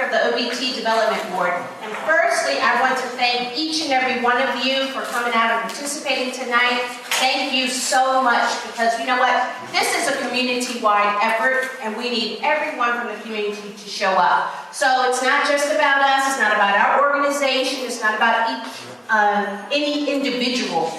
of the OBT Development Board. And firstly, I want to thank each and every one of you for coming out and participating tonight. Thank you so much, because you know what? This is a community-wide effort, and we need everyone from the community to show up. So it's not just about us, it's not about our organization, it's not about any individual,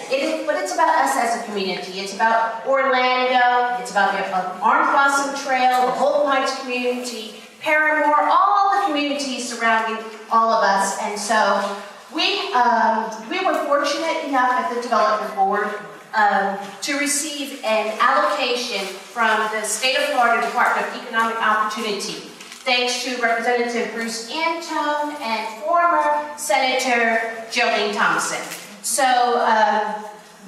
but it's about us as a community. It's about Orlando, it's about the Orange Blossom Trail, the Holden Heights community, Paramore, all the communities surrounding all of us. And so we were fortunate enough at the Development Board to receive an allocation from the State of Florida Department of Economic Opportunity, thanks to Representative Bruce Antone and former Senator Jolene Thompson. So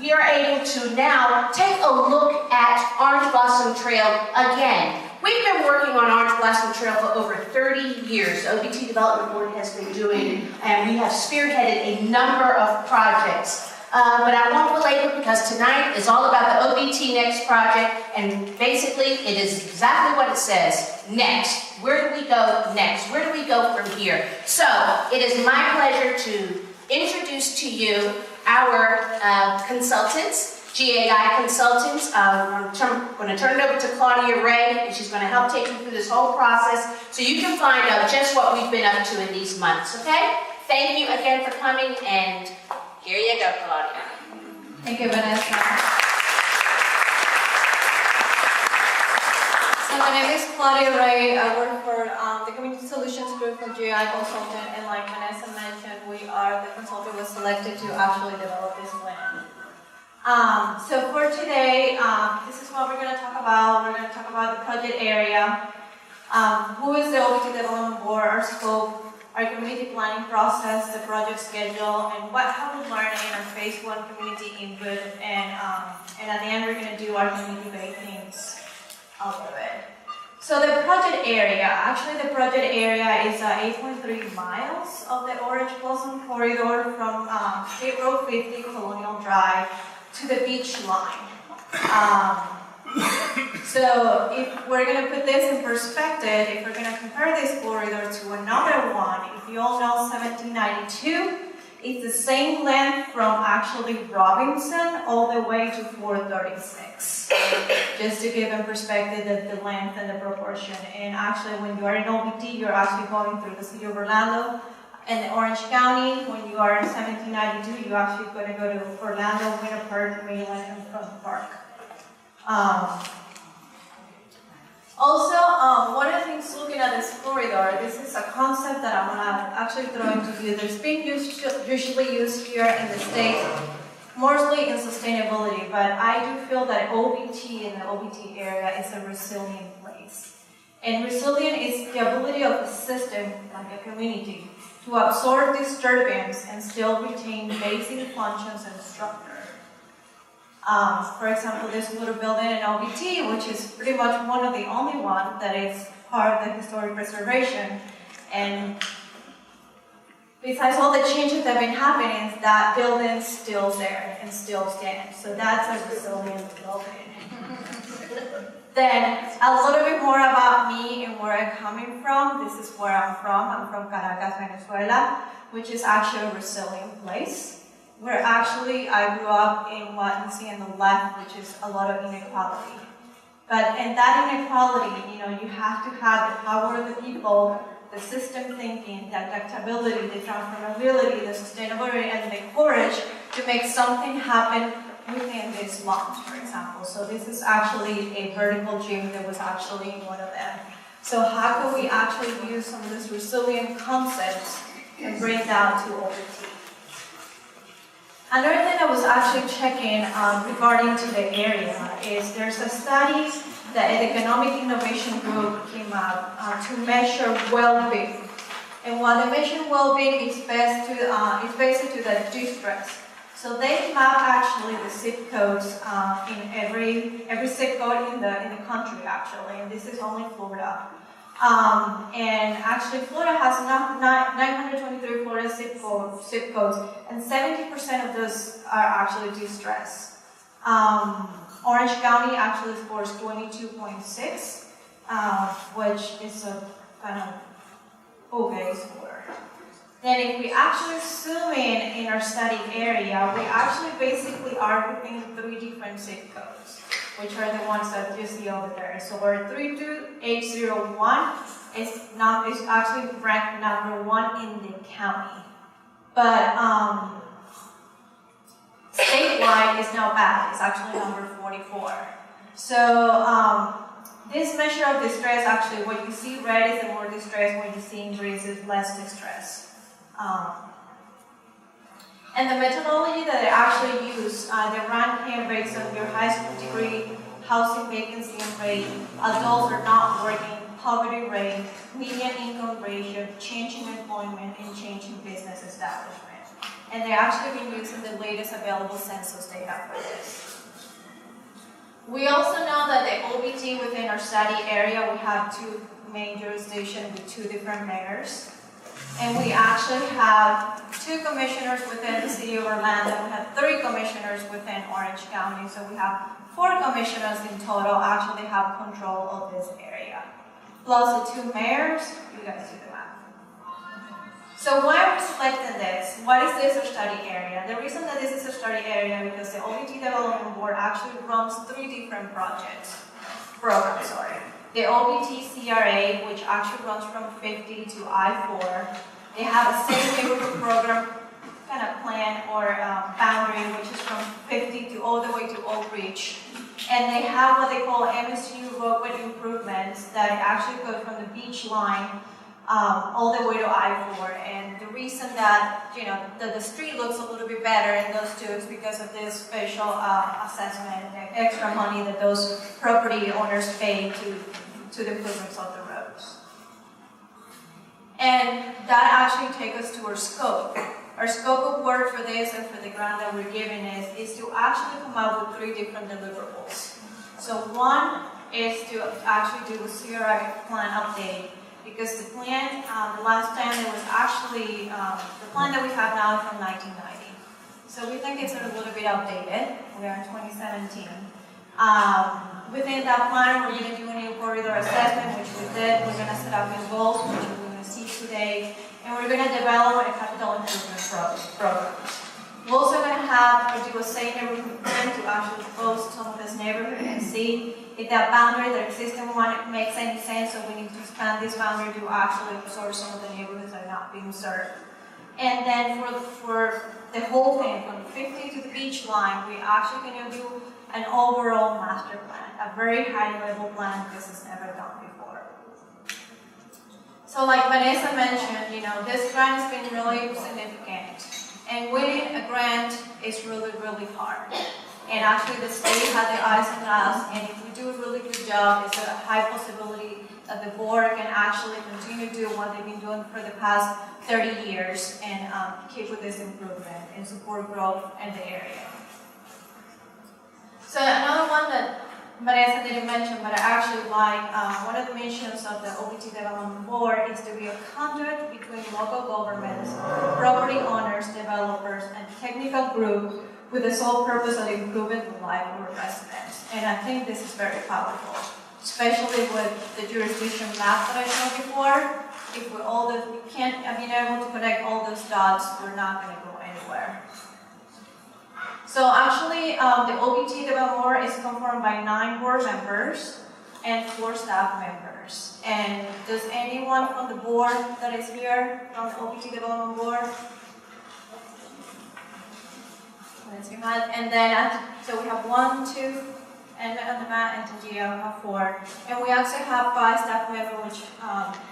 we are able to now take a look at Orange Blossom Trail again. We've been working on Orange Blossom Trail for over 30 years. OBT Development Board has been doing, and we have spearheaded a number of projects. But I won't belabor, because tonight is all about the OBTnext project, and basically it is exactly what it says. Next. Where do we go next? Where do we go from here? So it is my pleasure to introduce to you our consultants, GAI consultants. I'm going to turn it over to Claudia Ray, and she's going to help take you through this whole process so you can find out just what we've been up to in these months, okay? Thank you again for coming, and here you go, Claudia. Thank you, Vanessa. So my name is Claudia Ray. I work for the Community Solutions Group from GI Consultant, and like Vanessa mentioned, we are the consultant was selected to actually develop this plan. So for today, this is what we're going to talk about. We're going to talk about the project area, who is the OBT Development Board, our scope, our community planning process, the project schedule, and what have we learned in our phase 1 community input, and at the end we're going to do our community-based things out of it. So the project area, actually the project area is 8.3 miles of the Orange Blossom corridor from State Road 50 Colonial Drive to the beach line. So if we're going to put this in perspective, if we're going to compare this corridor to another one, if you all know 1792, it's the same length from actually Robinson all the way to 436. Just to give in perspective the length and the proportion. And actually when you are in OBT, you're actually going through the city of Orlando and Orange County. When you are in 1792, you're actually going to go to Orlando, Winter Park, Mainland, and Front Park. Also, one of the things looking at this corridor, this is a concept that I'm going to actually throw into you. There's been usually used here in the States, mostly in sustainability, but I do feel that OBT in the OBT area is a resilient place. And resilient is the ability of a system, like a community, to absorb disturbance and still retain basic functions and structure. For example, this little building in OBT, which is pretty much one of the only ones that is part of the historic preservation. And besides all the changes that have been happening, that building's still there and still stands. So that's a resilient building. Then a little bit more about me and where I'm coming from. This is where I'm from. I'm from Caracas, Venezuela, which is actually a resilient place. Where actually I grew up in what you see on the left, which is a lot of inequality. But in that inequality, you have to have the power of the people, the system thinking, the adaptability, the transformability, the sustainability, and the courage to make something happen within these laws, for example. So this is actually a vertical gym that was actually one of them. So how can we actually use some of these resilient concepts and bring that to OBT? Another thing I was actually checking regarding to the area is there's a study that the Economic Innovation Group came out to measure well-being. And what they measure well-being is based to the distress. So they map actually the zip codes in every zip code in the country actually, and this is only Florida. And actually Florida has 923 Florida zip codes, and 70% of those are actually distressed. Orange County actually scores 22.6, which is a kind of obeys for. Then if we actually zoom in our study area, we actually basically are within 3 different zip codes, which are the ones that you see over there. So our 32801 is actually ranked number 1 in the county. But statewide is now bad. It's actually number 44. So this measure of distress, actually, what you see red is the more distress, what you see in green is less distress. And the methodology that they actually use, they run hand rates of your high school degree, housing vacancy rate, adults are not working, poverty rate, median income ratio, change in employment, and change in business establishment. And they've actually been using the latest available census data for this. We also know that the OBT within our study area, we have 2 main jurisdictions with 2 different mayors. And we actually have 2 commissioners within the city of Orlando. We have 3 commissioners within Orange County. So we have 4 commissioners in total actually have control of this area. Plus the 2 mayors, you guys do the math. So why are we selecting this? Why is this a study area? The reason that this is a study area is because the OBT Development Board actually runs 3 different programs. The OBT CRA, which actually runs from 50 to I-4. They have a safe neighborhood program kind of plan or boundary, which is from 50 to all the way to Oak Ridge. And they have what they call MSU roadway improvements that actually go from the beach line all the way to I-4. And the reason that the street looks a little bit better in those 2 is because of this special assessment, the extra money that those property owners pay to the improvements of the roads. And that actually takes us to our scope. Our scope of work for this and for the grant that we're giving is to actually come up with 3 different deliverables. So one is to actually do a CRI plan update, because the plan, the last time it was actually, the plan that we have now is from 1990. So we think it's a little bit outdated. We are in 2017. Within that plan, we're going to do a new corridor assessment, which we did. We're going to set up new goals, which we're going to see today. And we're going to develop a capital improvement program. We're also going to do a safe neighborhood plan to actually post some of this neighborhood and see if that boundary, the existing one, makes any sense, so we need to expand this boundary to actually absorb some of the neighborhoods that are not being served. And then for the whole thing, from 50 to the beach line, we're actually going to do an overall master plan, a very high-level plan this has never done before. So like Vanessa mentioned, this grant has been really significant. And winning a grant is really, really hard. And actually the state has their eyes on us, and if we do a really good job, it's a high possibility that the board can actually continue to do what they've been doing for the past 30 years and keep with this improvement and support growth in the area. So another one that Vanessa didn't mention, but I actually like, one of the missions of the OBT Development Board is to be a conduit between local governments, property owners, developers, and technical groups with the sole purpose of improving the life of our residents. And I think this is very powerful, especially with the jurisdiction map that I showed before. If we can't be able to connect all those dots, we're not going to go anywhere. So actually, the OBT Development Board is conformed by 9 board members and 4 staff members. And does anyone from the board that is here from the OBT Development Board? And then, so we have 1, 2, and on the mat, and Tangia, we have 4. And we also have 5 staff members, which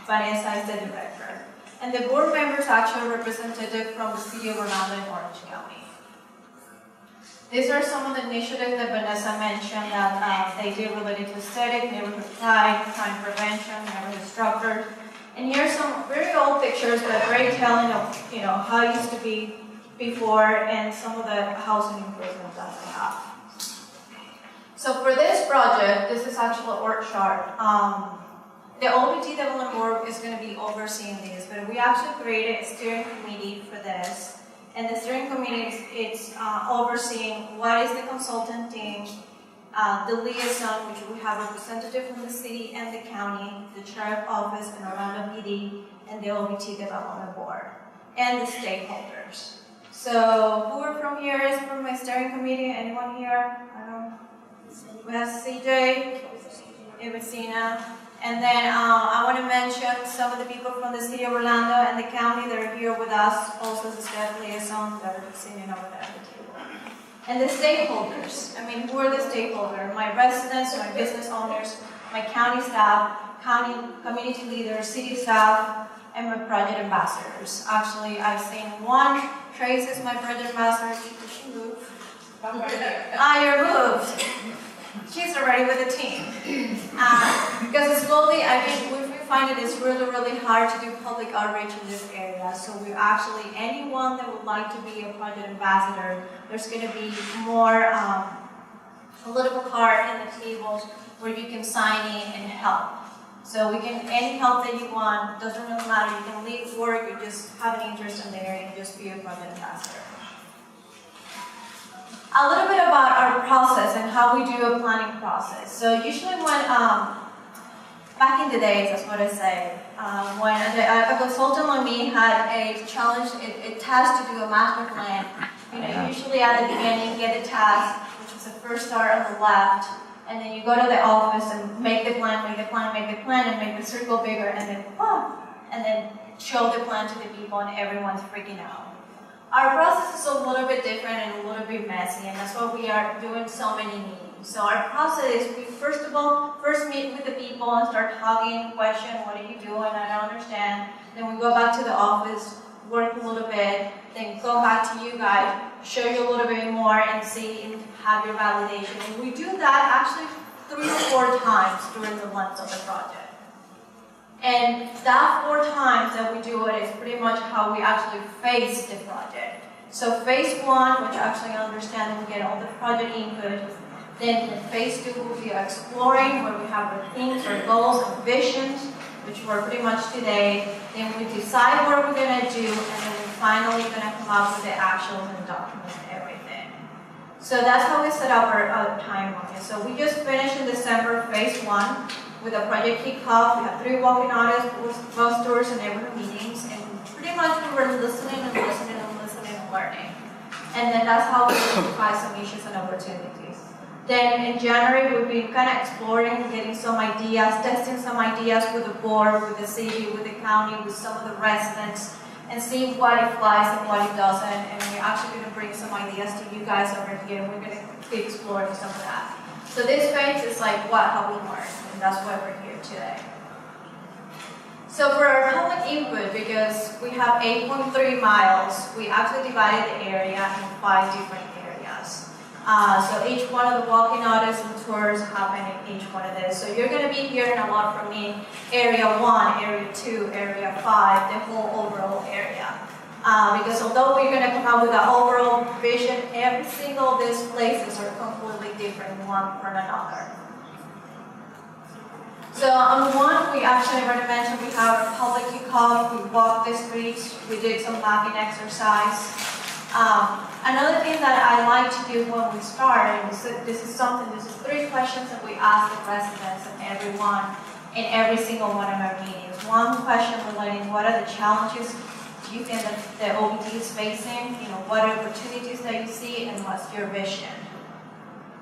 Vanessa is the director. And the board members are actually representative from the city of Orlando and Orange County. These are some of the initiatives that Vanessa mentioned that they do related to aesthetic, neighborhood pride, crime prevention, neighborhood structure. And here's some very old pictures, but very telling of how it used to be before and some of the housing improvements that they have. So for this project, this is actually an org chart. The OBT Development Board is going to be overseeing this, but we actually created a steering committee for this. And the steering committee is overseeing what is the consultant team, the liaison, which we have representative from the city and the county, the sheriff office and Orlando PD, and the OBT Development Board, and the stakeholders. So who are from here is from my steering committee? Anyone here? I don't know. We have CJ, Evacina, and then I want to mention some of the people from the city of Orlando and the county that are here with us, also the staff liaison that are sitting over there at the table. And the stakeholders. I mean, who are the stakeholders? My residents, my business owners, my county staff, county community leaders, city staff, and my project ambassadors. Actually, I've seen one. Trace is my project ambassador. Did she move? You're moved. She's already with the team. Because slowly, I mean, we find it is really, really hard to do public outreach in this area. So we actually, anyone that would like to be a project ambassador, there's going to be more a little card in the tables where you can sign in and help. So we can, any help that you want, doesn't really matter. You can leave work, you just have an interest in the area and just be a project ambassador. A little bit about our process and how we do a planning process. So usually when, back in the days, that's what I say, when a consultant like me had a challenge, a task to do a master plan, you know, usually at the beginning, get the task, which is the first star on the left, and then you go to the office and make the plan, and make the circle bigger, and then show the plan to the people, and everyone's freaking out. Our process is a little bit different and a little bit messy, and that's why we are doing so many meetings. So our process is we first meet with the people and start talking, question, what are you doing, I don't understand. Then we go back to the office, work a little bit, then go back to you guys, show you a little bit more and see and have your validation. And we do that actually 3 or 4 times during the months of the project. And that 4 times that we do it is pretty much how we actually face the project. So phase 1, which actually understand we get all the project input. Then phase 2 will be exploring, where we have our themes, our goals, and visions, which we're pretty much today. Then we decide what we're going to do, and then we're finally going to come up with the actuals and documents and everything. So that's how we set up our timeline. So we just finished in December phase 1. With a project kickoff, we had 3 walking audits, bus tours, and neighborhood meetings, and pretty much we were listening and learning. And then that's how we identify some issues and opportunities. Then in January, we've been kind of exploring, getting some ideas, testing some ideas with the board, with the city, with the county, with some of the residents, and seeing what it flies and what it doesn't. And we're actually going to bring some ideas to you guys over here, and we're going to be exploring some of that. So this phase is like, what have we learned? And that's why we're here today. So for our public input, because we have 8.3 miles, we actually divided the area in 5 different areas. So each one of the walking audits and tours happen in each one of these. So you're going to be hearing a lot from me, Area 1, Area 2, Area 5, the whole overall area. Because although we're going to come up with an overall vision, every single of these places are completely different one from another. So on one, we actually already mentioned we have a public kickoff, we walked the streets, we did some mapping exercise. Another thing that I like to do when we start, and this is 3 questions that we ask the residents and everyone in every single one of our meetings. One question relating, what are the challenges you think that the OBT is facing, you know, what opportunities that you see, and what's your vision.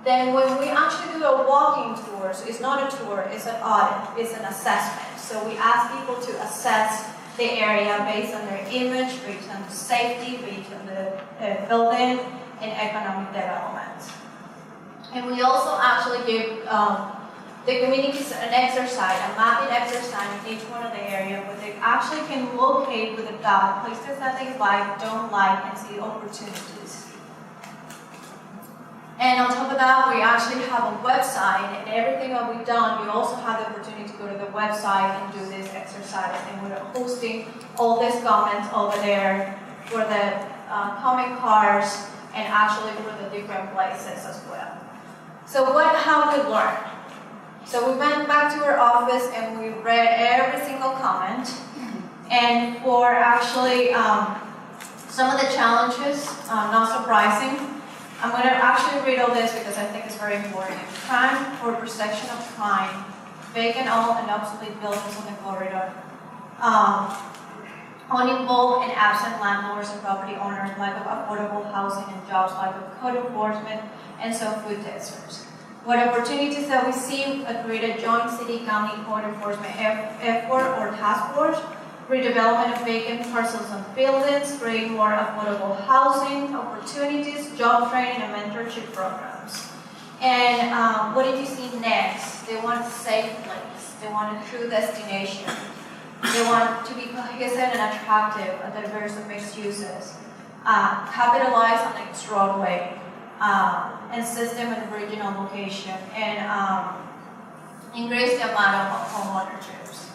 Then when we actually do a walking tour, so it's not a tour, it's an audit, it's an assessment. So we ask people to assess the area based on their image, based on the safety, based on the building and economic development. And we also actually give the communities an exercise, a mapping exercise in each one of the areas where they actually can locate with a dot places that they like, don't like, and see opportunities. And on top of that, we actually have a website, and everything that we've done, you also have the opportunity to go to the website and do this exercise. And we're hosting all these comments over there for the comment cards and actually for the different places as well. So what have we learned? So we went back to our office and we read every single comment. And for actually some of the challenges, not surprising, I'm going to actually read all this because I think it's very important. Crime or perception of crime, vacant old and obsolete buildings on the corridor, uninvolved and absent landlords and property owners, lack of affordable housing and jobs, lack of code enforcement, and some food deserts. What opportunities that we see create a joint city-county code enforcement effort or task force, redevelopment of vacant parcels and buildings, create more affordable housing opportunities, job training, and mentorship programs. And what did you see next? They want a safe place. They want a true destination. They want to be cohesive and attractive, a diverse and mixed uses. Capitalize on its roadway and system and regional location, and increase the amount of homeownerships.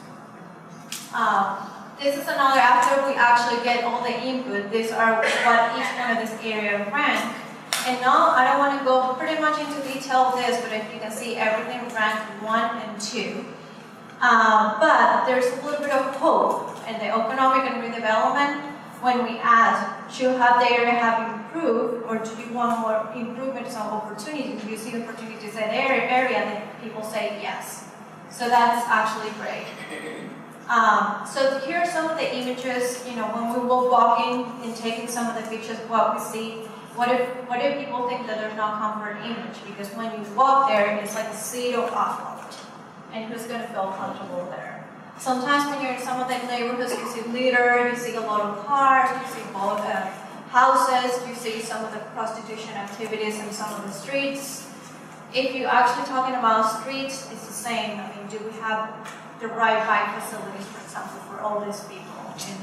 This is another, after we actually get all the input, these are what each one of this area rank. And now I don't want to go pretty much into detail of this, but if you can see everything ranked 1 and 2. But there's a little bit of hope in the economic and redevelopment when we ask, should have the area have improved, or do you want more improvements on opportunities? Do you see opportunities in the area? Then people say yes. So that's actually great. So here are some of the images, you know, when we were walking and taking some of the pictures, what we see. What if people think that there's no comfort image? Because when you walk there, it's like a sea of asphalt. And who's going to feel comfortable there? Sometimes when you're in some of the neighborhoods, you see litter, you see a lot of cars, you see both houses, you see some of the prostitution activities in some of the streets. If you're actually talking about streets, it's the same. I mean, do we have the right bike facilities, for example, for all these people? And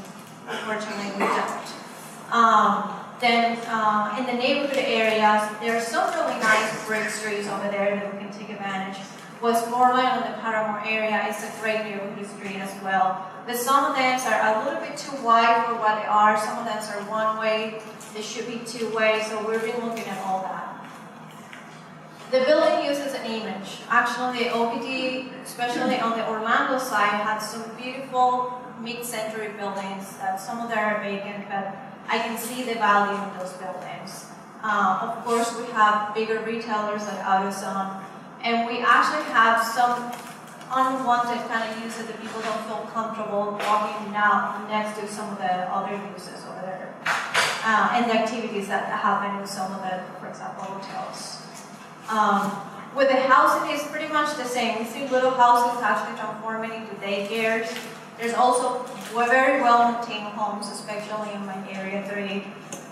unfortunately, we don't. Then in the neighborhood areas, there are some really nice brick streets over there that we can take advantage. Westmoreland and the Paramore area is a great neighborhood street as well. But some of them are a little bit too wide for what they are. Some of them are one-way. They should be two-way. So we've been looking at all that. The building uses an image. Actually, the OBT, especially on the Orlando side, had some beautiful mid-century buildings. Some of them are vacant, but I can see the value of those buildings. Of course, we have bigger retailers like AutoZone, and we actually have some unwanted kind of uses that people don't feel comfortable walking now next to some of the other uses over there, and the activities that happen in some of the, for example, hotels. With the housing, it's pretty much the same. We see little houses actually transforming into daycares. There's also very well-maintained homes, especially in my Area 3.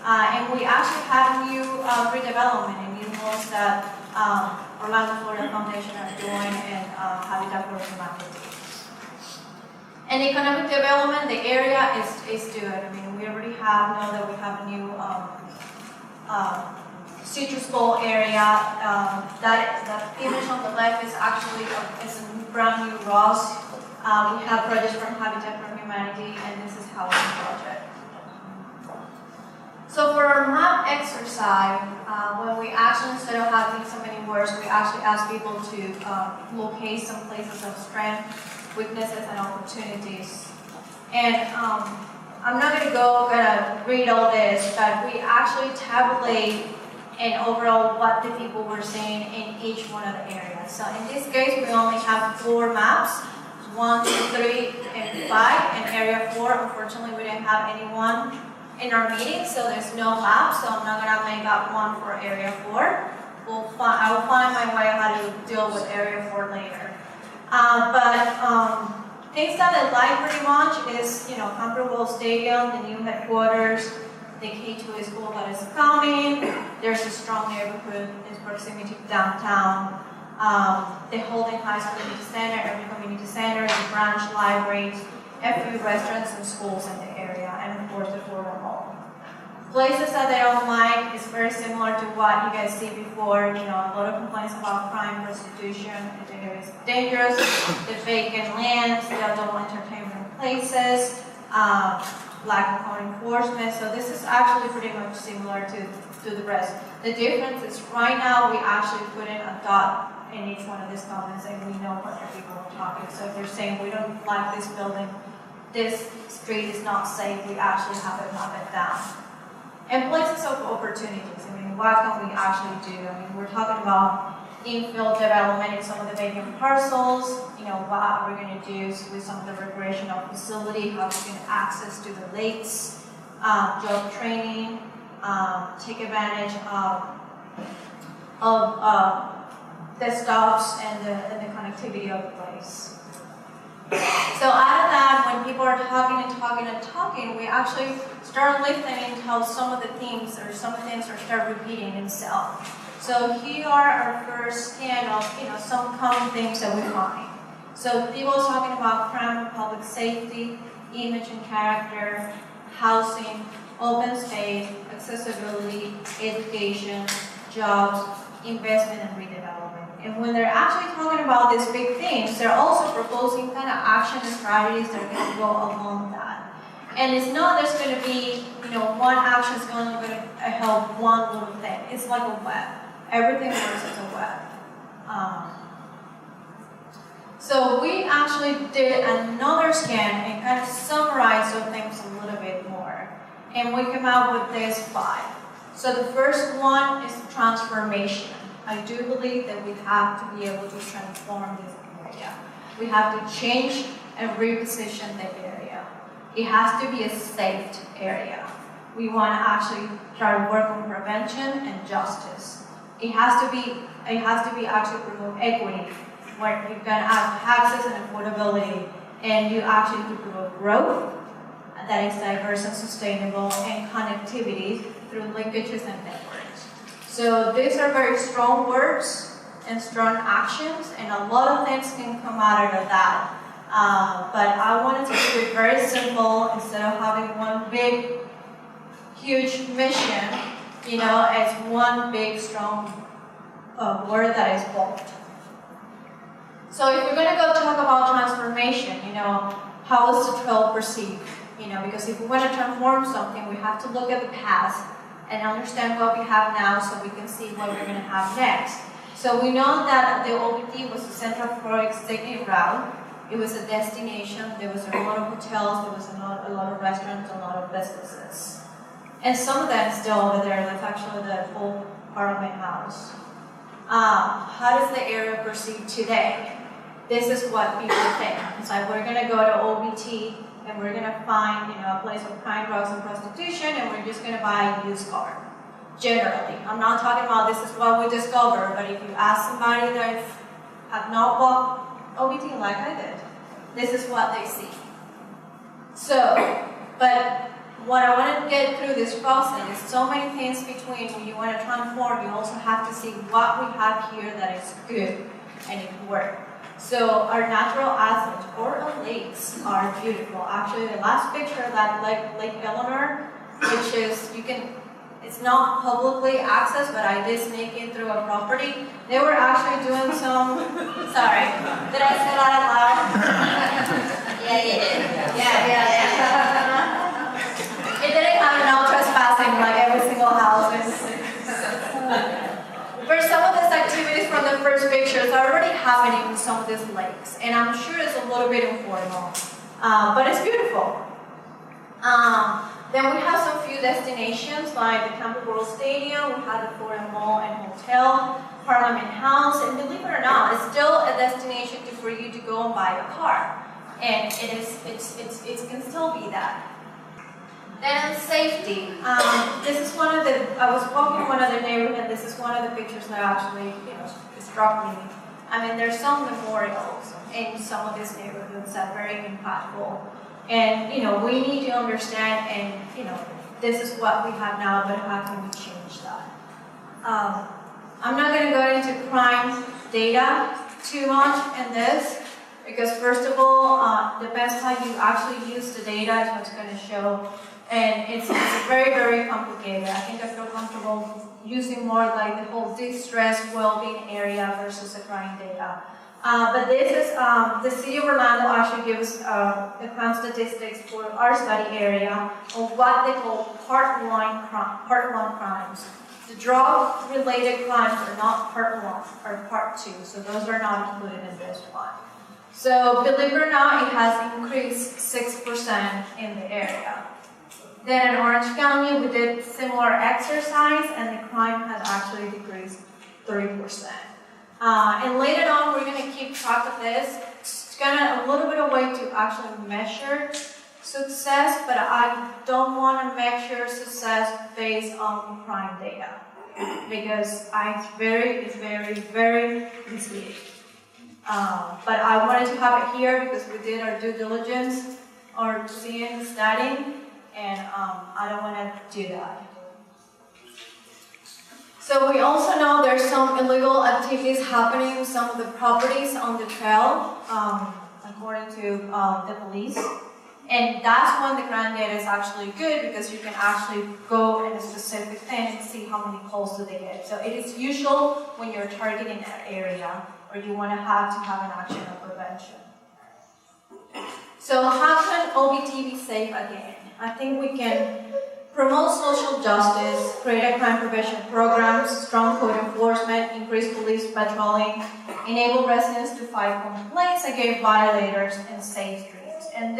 And we actually have new redevelopment and new homes that Orlando Florida Foundation are doing, and Habitat for Humanity. And economic development, the area is good. I mean, we already know that we have a new Citrus Bowl area. That image on the left is actually a brand new Ross. We have projects from Habitat for Humanity, and this is housing project. So for our map exercise, when we actually, instead of having so many words, we actually ask people to locate some places of strength, weaknesses, and opportunities. And I'm not going to read all this, but we actually tabulate and overall what the people were saying in each one of the areas. So in this case, we only have 4 maps, 1, 2, 3, and 5. In area 4, unfortunately, we didn't have anyone in our meeting, so there's no map, so I'm not gonna make up one for area 4. I will find my way how to deal with area 4 later. Things that I like pretty much is, you know, Comfortable Stadium, the new headquarters, the K2 school that is coming. There's a strong neighborhood in proximity to downtown. The Holden High School Community Center, every community center, the branch libraries, a few restaurants and schools in the area, and of course the Florida Mall. Places that they don't like is very similar to what you guys see before. You know, a lot of complaints about crime, prostitution, the area is dangerous, the vacant lands, the adult entertainment places, lack of code enforcement. So this is actually pretty much similar to the rest. The difference is right now we actually put in a dot in each one of these comments, and we know what people are talking. So if they're saying we don't like this building, this street is not safe, we actually have it down. And places of opportunities. I mean, what can we actually do? I mean, we're talking about infill development in some of the vacant parcels. You know, what are we going to do with some of the recreational facility, how we can access to the lakes, job training, take advantage of the stops and the connectivity of the place. So out of that, when people are talking, we actually start listening to how some of the themes or some things are start repeating themselves. So here are our first scan of some common things that we find. So people talking about crime and public safety, image and character, housing, open space, accessibility, education, jobs, investment and redevelopment. And when they're actually talking about these big things, they're also proposing kind of action strategies that are going to go along that. And it's not just going to be, one action is going to help one little thing. It's like a web. Everything works as a web. So we actually did another scan and kind of summarized some things a little bit more. And we came out with these 5. So the first one is transformation. I do believe that we have to be able to transform this area. We have to change and reposition the area. It has to be a safe area. We want to actually try to work on prevention and justice. It has to be actually promote equity, where you're going to have access and affordability, and you actually to promote growth that is diverse and sustainable, and connectivity through linkages and networks. So these are very strong words and strong actions, and a lot of things can come out of that. But I wanted to keep it very simple instead of having one big, huge mission. It's one big, strong word that is bold. So if we're going to go talk about transformation, how is the trail perceived? Because if we want to transform something, we have to look at the past and understand what we have now so we can see what we're going to have next. So we know that the OBT was a Central Florida State route. It was a destination. There was a lot of hotels. There was a lot of restaurants, a lot of businesses. And some of them still over there. That's actually the old Parliament House. How does the area perceive today? This is what people think. It's like we're going to go to OBT and we're going to find a place of crime, drugs, and prostitution, and we're just going to buy a used car. Generally. I'm not talking about this is what we discover, but if you ask somebody that have not walked OBT like I did, this is what they see. So, but what I want to get through this process is so many things between when you want to transform, you also have to see what we have here that is good and it works. So our natural assets or our lakes are beautiful. Actually, the last picture of that Lake Eleanor, which is, it's not publicly accessed, but I did sneak in through a property. They were actually doing some, sorry, did I say that out loud? Yeah, you did. Yeah. It didn't have no trespassing like every single house. But some of these activities from the first pictures are already happening in some of these lakes, and I'm sure it's a little bit informal, but it's beautiful. Then we have some few destinations like the Campbell World Stadium, we have the Florida Mall and Hotel, Parliament House, and believe it or not, it's still a destination for you to go and buy a car, and it can still be that. Then safety. This is one of the, I was walking in one of the neighborhoods, this is one of the pictures that actually struck me. I mean, there's some memorials in some of these neighborhoods that are very impactful. And, we need to understand, and, this is what we have now, but how can we change that? I'm not going to go into crime data too much in this, because first of all, depends how you actually use the data is what's going to show. And it's very, very complicated. I think I feel comfortable using more like the whole distress, well-being area versus the crime data. But this is, the city of Orlando actually gives the crime statistics for our study area of what they call part one crimes. The drug-related crimes are not part 1, or part 2, so those are not included in this one. So believe it or not, it has increased 6% in the area. Then in Orange County, we did similar exercise, and the crime has actually decreased 3%. And later on, we're going to keep track of this. It's kind of a little bit of way to actually measure success, but I don't want to measure success based on crime data, because it's very misleading. But I wanted to have it here because we did our due diligence, or seeing, studying, and I don't want to do that. So we also know there's some illegal activities happening with some of the properties on the trail, according to the police. And that's when the crime data is actually good, because you can actually go in a specific thing and see how many calls do they get. So it is usual when you're targeting that area, or you want to have an action of prevention. So how can OBT be safe again? I think we can promote social justice, create a crime prevention program, strong code enforcement, increase police patrolling, enable residents to fight complaints against violators, and safe streets. And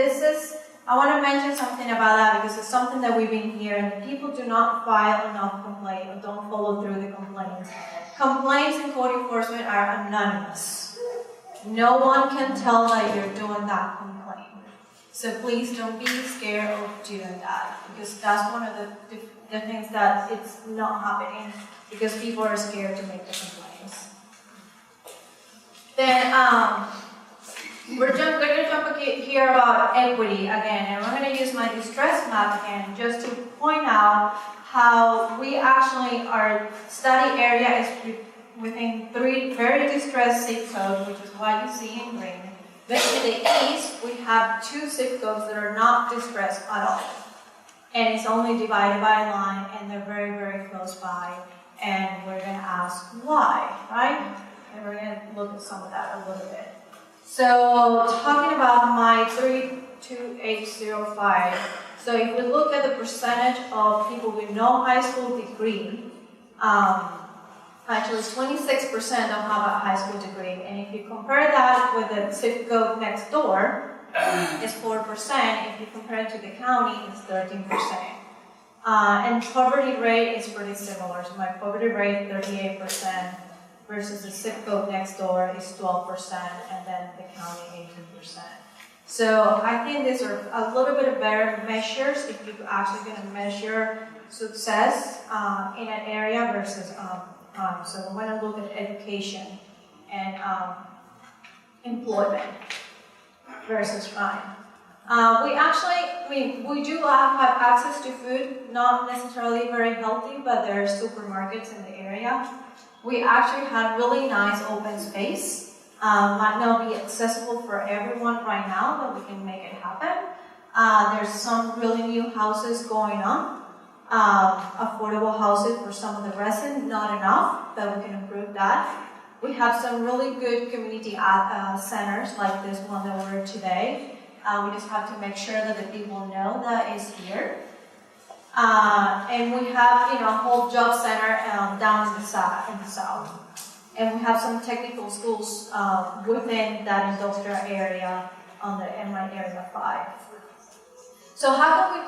I want to mention something about that, because it's something that we've been hearing. People do not file enough complaints, or don't follow through the complaints. Complaints and code enforcement are anonymous. No one can tell that you're doing that complaint. So please don't be scared of doing that, because that's one of the things that it's not happening, because people are scared to make the complaints. Then we're going to jump here about equity again, and we're going to use my distress map again just to point out how we actually, our study area is within 3 very distressed zip codes, which is what you see in green. But to the east, we have 2 zip codes that are not distressed at all. And it's only divided by a line, and they're very, very close by. And we're going to ask why, right? And we're going to look at some of that a little bit. So, talking about my 32805. So, if we look at the percentage of people with no high school degree, actually, 26% don't have a high school degree, and if you compare that with the zip code next door, it's 4%. If you compare it to the county, it's 13%. And poverty rate is pretty similar. So my poverty rate, 38%, versus the zip code next door is 12%, and then the county, 18%. So I think these are a little bit better measures if you're actually going to measure success in an area versus so we want to look at education and employment versus crime. We do have access to food, not necessarily very healthy, but there are supermarkets in the area. We actually have really nice open space. Might not be accessible for everyone right now, but we can make it happen. There's some really new houses going on. Affordable houses for some of the residents, not enough, but we can improve that. We have some really good community centers like this one that we're in today. We just have to make sure that the people know that it's here. And we have, a whole job center down in the south. And we have some technical schools within that industrial area on the MI Area 5. So how can we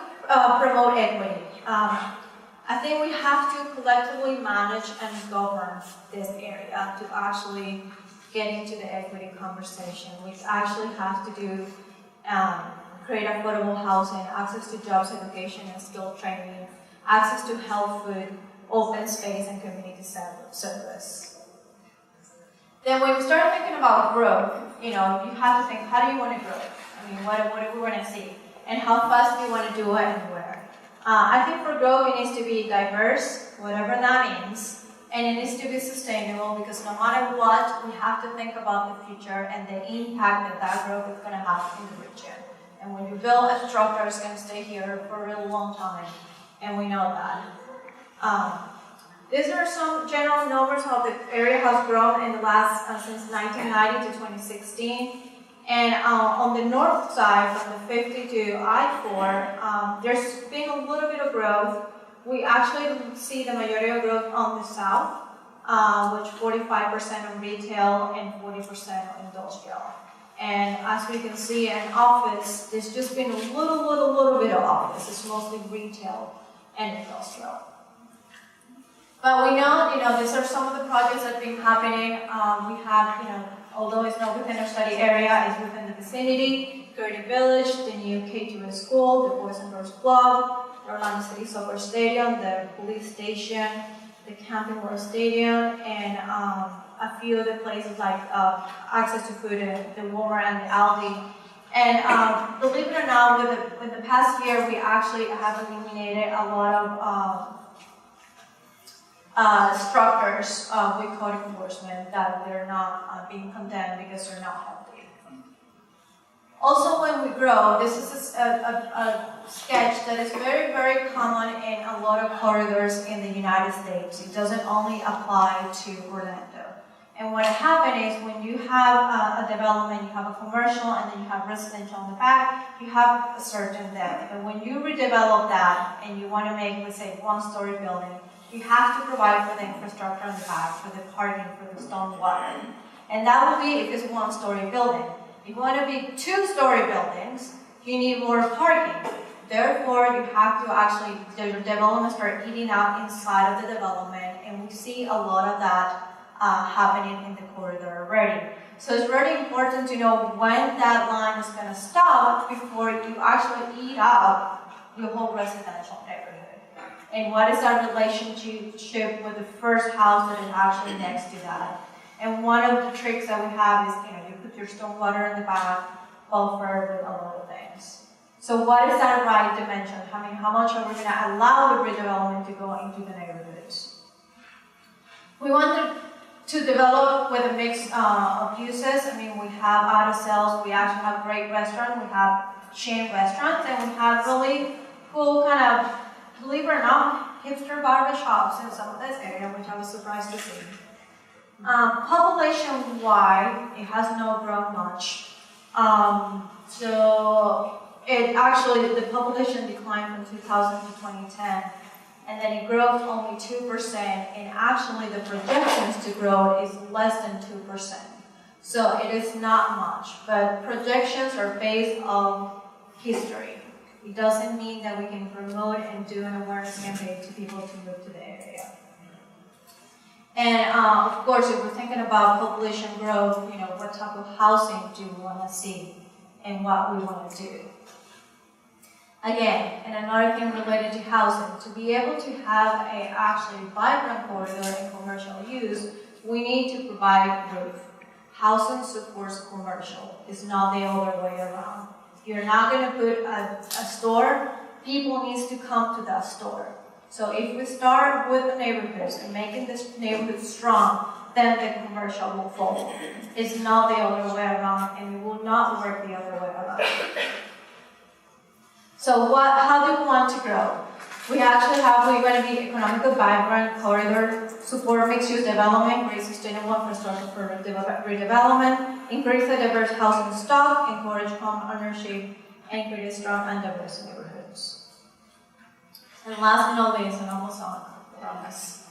promote equity? I think we have to collectively manage and govern this area to actually get into the equity conversation. We actually have to do create affordable housing, access to jobs, education, and skill training, access to health, food, open space, and community service. Then when we start thinking about growth, you have to think, how do you want to grow? I mean, what do we want to see? And how fast do you want to do it and where? I think for growth, it needs to be diverse, whatever that means, and it needs to be sustainable, because no matter what, we have to think about the future and the impact that growth is going to have in the region. And when you build a structure, it's going to stay here for a really long time, and we know that. These are some general numbers how the area has grown in the last, since 1990 to 2016. And on the north side, from the 50 to I-4, there's been a little bit of growth. We actually see the majority of growth on the south, which 45% on retail and 40% on industrial. And as we can see, an office, there's just been a little bit of office. It's mostly retail and industrial. But we know, these are some of the projects that have been happening. We have, although it's not within our study area, it's within the vicinity. Creative Village, the new K2 school, the Boys and Girls Club, the Orlando City Soccer Stadium, the police station, the Camping World Stadium, and a few other places like access to food, the Walmart and the Aldi. And believe it or not, with the past year, we actually have eliminated a lot of structures with code enforcement that they're not being condemned because they're not healthy. Also, when we grow, this is a sketch that is very, very common in a lot of corridors in the United States. It doesn't only apply to Orlando. And what happens is when you have a development, you have a commercial, and then you have residential on the back, you have a certain depth. And when you redevelop that and you want to make, let's say, one-story building, you have to provide for the infrastructure on the back, for the parking, for the storm water. And that will be if it's one-story building. If you want to be two-story buildings, you need more parking. Therefore, you have to actually, the developments start eating out inside of the development, and we see a lot of that happening in the corridor already. So it's really important to know when that line is going to stop before you actually eat out your whole residential neighborhood. And what is that relationship with the first house that is actually next to that? And one of the tricks that we have is, you put your stormwater in the back, buffer with a lot of things. So what is that right dimension? How much are we going to allow the redevelopment to go into the neighborhoods? We wanted to develop with a mix of uses. We have out of sales, we actually have great restaurants, we have chain restaurants, and we have really cool kind of, believe it or not, hipster barber shops in some of this area, which I was surprised to see. Population-wide, it has not grown much. So it actually, the population declined from 2000 to 2010, and then it grows only 2%, and actually the projections to grow is less than 2%. So it is not much, but projections are based on history. It doesn't mean that we can promote and do an awareness campaign to people to move to the area. And of course, if we're thinking about population growth, what type of housing do we want to see and what we want to do. Again, and another thing related to housing, to be able to have a actually vibrant corridor and commercial use, we need to provide roof. Housing supports commercial. It's not the other way around. You're not going to put a store, people need to come to that store. So if we start with the neighborhoods and making this neighborhood strong, then the commercial will follow. It's not the other way around, and it will not work the other way around. So how do we want to grow? We actually we're going to be economically vibrant corridor, support mixed-use development, create sustainable infrastructure for redevelopment, increase the diverse housing stock, encourage home ownership, and create strong and diverse neighborhoods. And last but not least, and almost on, I promise.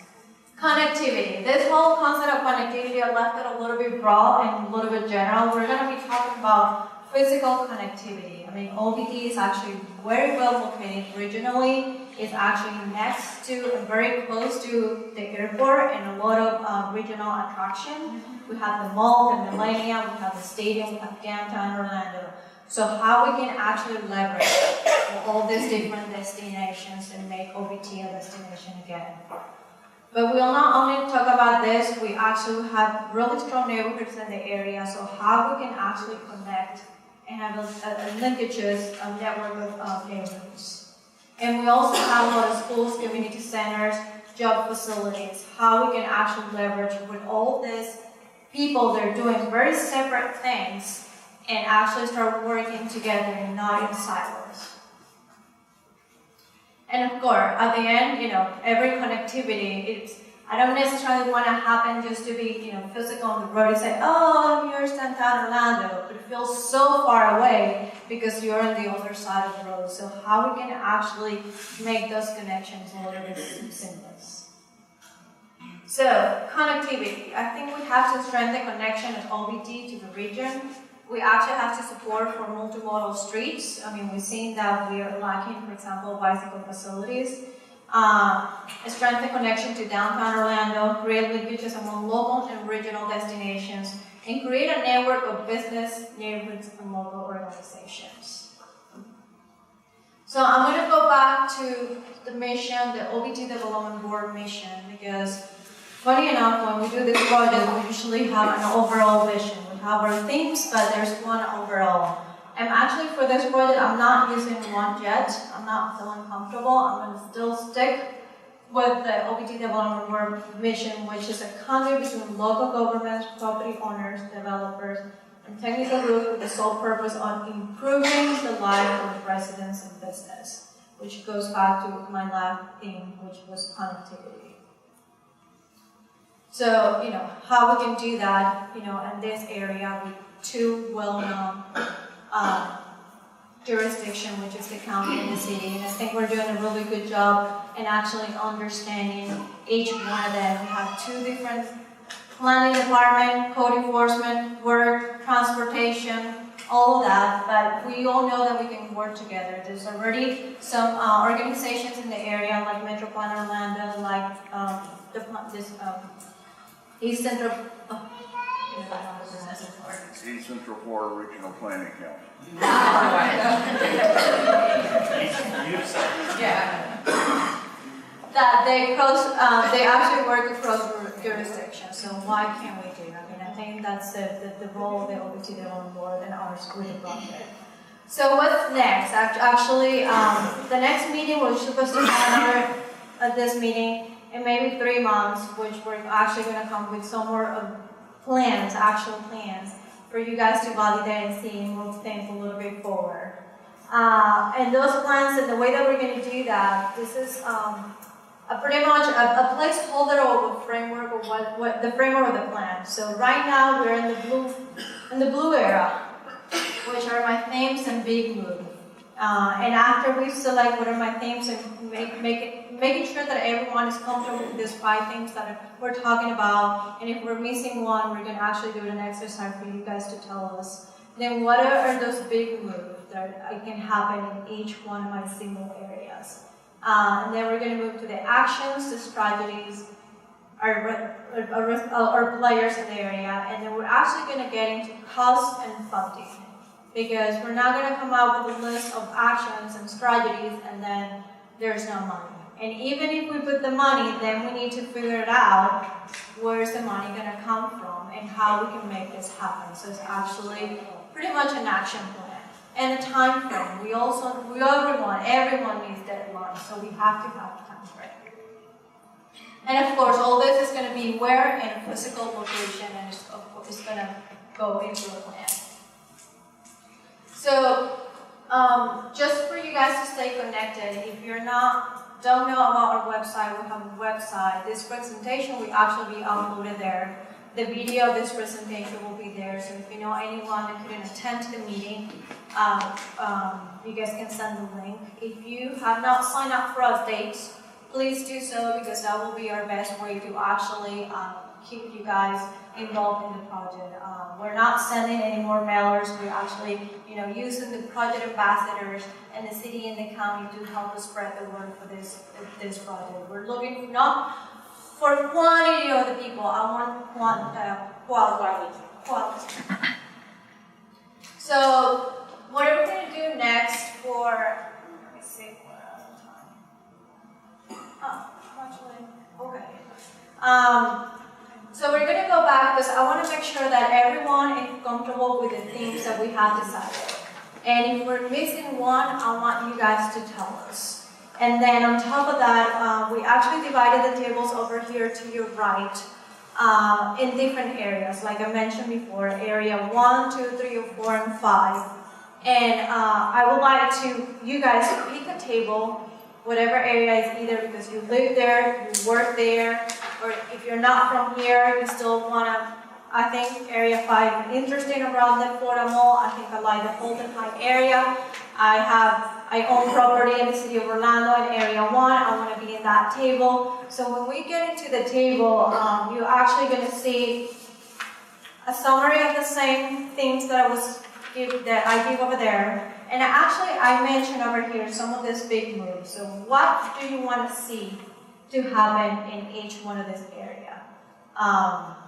Connectivity. This whole concept of connectivity, I left it a little bit broad and a little bit general. We're going to be talking about physical connectivity. OBT is actually very well located regionally. It's actually next to and very close to the airport and a lot of regional attraction. We have the mall, the Millennium, we have the stadium, we have downtown Orlando. So how we can actually leverage all these different destinations and make OBT a destination again. But we will not only talk about this, we actually have really strong neighborhoods in the area, so how we can actually connect and have linkages, a network of neighborhoods. And we also have a lot of schools, community centers, job facilities, how we can actually leverage with all these people that are doing very separate things and actually start working together and not in silos. And of course, at the end, every connectivity, I don't necessarily want to happen just to be, physical on the road and say, oh, here's downtown Orlando, but it feels so far away because you're on the other side of the road. So how we can actually make those connections a little bit seamless. So, connectivity. I think we have to strengthen the connection of OBT to the region. We actually have to support for multimodal streets. I mean, we've seen that we are lacking, for example, bicycle facilities. Strengthen connection to downtown Orlando, create linkages among local and regional destinations, and create a network of business, neighborhoods, and local organizations. So I'm going to go back to the mission, the OBT Development Board mission, because funny enough, when we do this project, we usually have an overall vision. We have our themes, but there's one overall. And actually for this project, I'm not using one yet. I'm not feeling comfortable. I'm going to still stick with the OBT Development Board mission, which is a conduit between local governments, property owners, developers, and technical groups with the sole purpose of improving the life of residents and business, which goes back to my last theme, which was connectivity. So, how we can do that, in this area with two well-known jurisdiction, which is the county and the city. And I think we're doing a really good job in actually understanding each one of them. We have two different planning department, code enforcement, work, transportation, all of that, but we all know that we can work together. There's already some organizations in the area like Metro Plan Orlando, like East Central, East Central Florida Regional Planning Council. that they actually work across jurisdictions, so why can't we do that? I mean, I think that's the role of the OBT Development Board and ours with the project. So what's next? Actually, the next meeting we're supposed to have at this meeting in maybe 3 months, which we're actually going to come with some more plans, actual plans, for you guys to validate and see and move things a little bit forward. And those plans and the way that we're going to do that, this is pretty much a placeholder of a framework of what the framework of the plan. So right now we're in the blue era, which are my themes and big move. And after we select what are my themes and making sure that everyone is comfortable with these 5 things that we're talking about, and if we're missing one, we're going to actually do an exercise for you guys to tell us. Then what are those big moves that can happen in each one of my single areas? And then we're going to move to the actions, the strategies, our players in the area, and then we're actually going to get into cost and funding. Because we're not going to come out with a list of actions and strategies and then there's no money. And even if we put the money, then we need to figure it out where's the money going to come from and how we can make this happen. So it's actually pretty much an action plan and a time frame. Everyone needs deadlines, so we have to have a time frame. And of course, all this is going to be where in a physical location, and it's going to go into a plan. So, just for you guys to stay connected, if you're don't know about our website, we have a website. This presentation will actually be uploaded there. The video of this presentation will be there. So if you know anyone that couldn't attend to the meeting, you guys can send the link. If you have not signed up for updates, please do so, because that will be our best way to actually keep you guys involved in the project. We're not sending any more mailers. We're actually, using the project ambassadors and the city and the county to help us spread the word for this project. We're looking not for quantity of the people. I want quality. So what are we going to do next for? Let me see. What time? Actually, okay. So we're going to go back because I want to make sure that everyone is comfortable with the things that we have decided. And if we're missing one, I want you guys to tell us. And then on top of that, we actually divided the tables over here to your right in different areas. Like I mentioned before, area 1, 2, 3, 4, and 5. And I would like you guys to pick a table, whatever area is, either because you live there, you work there, or if you're not from here, you still want to, I think area 5 is interesting around the Florida Mall. I think I like the Holden High area. I own property in the city of Orlando in area 1. I want to be in that table. So when we get into the table, you're actually going to see a summary of the same things that I gave over there. And actually, I mentioned over here some of these big moves. So what do you want to see to happen in each one of this area?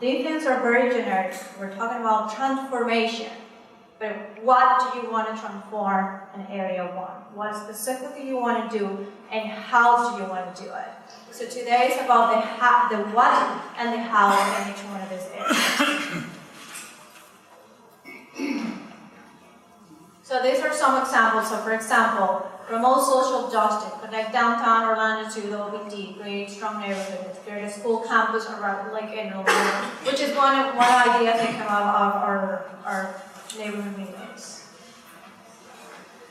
These things are very generic. We're talking about transformation. But what do you want to transform in area 1? What specifically you want to do, and how do you want to do it? So today is about the what and the how in each one of these areas. So these are some examples. So for example, promote social justice, connect downtown Orlando to the OBT, create strong neighborhoods, create a school campus around Lake Orlando, which is one idea that came out of our neighborhood meetings.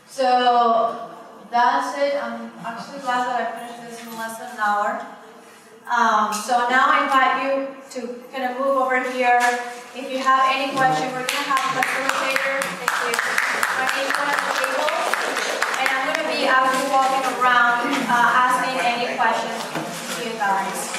So that's it. I'm actually glad that I finished this in less than an hour. So now I invite you to kind of move over here. If you have any question, we're going to have a facilitator on each one of the tables. And I'm going to be actually walking around asking any questions to you guys.